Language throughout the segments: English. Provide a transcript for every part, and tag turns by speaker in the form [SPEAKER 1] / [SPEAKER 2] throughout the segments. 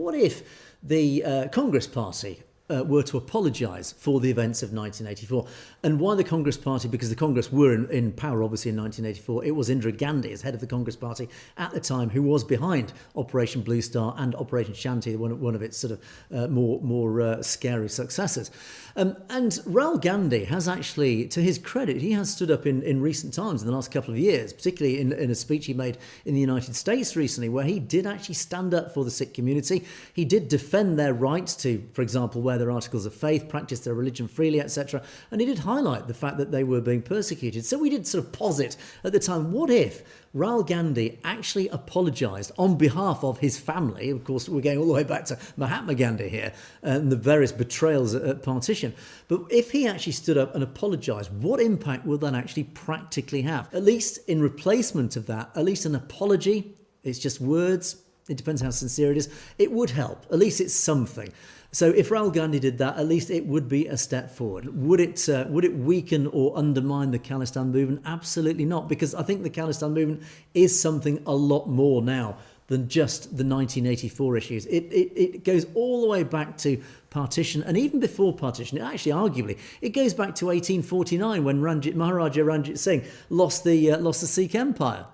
[SPEAKER 1] what if the Congress Party were to apologise for the events of 1984. And why the Congress Party? Because the Congress were in power, obviously, in 1984. It was Indira Gandhi, as head of the Congress Party at the time, who was behind Operation Blue Star and Operation Shanti, one of its sort of more scary successors. And Rahul Gandhi has actually, to his credit, he has stood up in recent times, in the last couple of years, particularly in a speech he made in the United States recently, where he did actually stand up for the Sikh community. He did defend their rights to, for example, wear their articles of faith, practice their religion freely, etc. And he did highlight the fact that they were being persecuted. So we did sort of posit at the time, what if Rahul Gandhi actually apologised on behalf of his family? Of course, we're going all the way back to Mahatma Gandhi here and the various betrayals at partition. But if he actually stood up and apologised, what impact would that actually practically have? At least in replacement of that, at least an apology, it's just words. It depends how sincere it is. It would help. At least it's something. So if Rahul Gandhi did that, at least it would be a step forward. Would it weaken or undermine the Khalistan movement? Absolutely not, because I think the Khalistan movement is something a lot more now than just the 1984 issues. It goes all the way back to partition, and even before partition, actually arguably, it goes back to 1849 when Maharaja Ranjit Singh lost the Sikh Empire.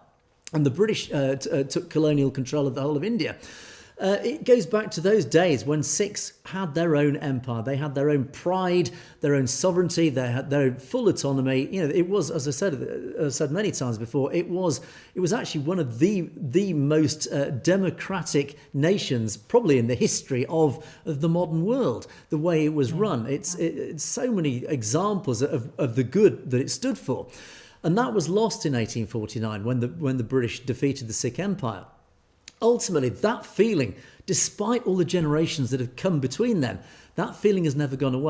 [SPEAKER 1] And the British took colonial control of the whole of India. It goes back to those days when Sikhs had their own empire. They had their own pride, their own sovereignty, they had their own full autonomy. You know, it was, as I said many times before, it was actually one of the most democratic nations, probably in the history of the modern world. The way it was run, it's so many examples of the good that it stood for. And that was lost in 1849 when the British defeated the Sikh Empire. Ultimately, that feeling, despite all the generations that have come between them, that feeling has never gone away.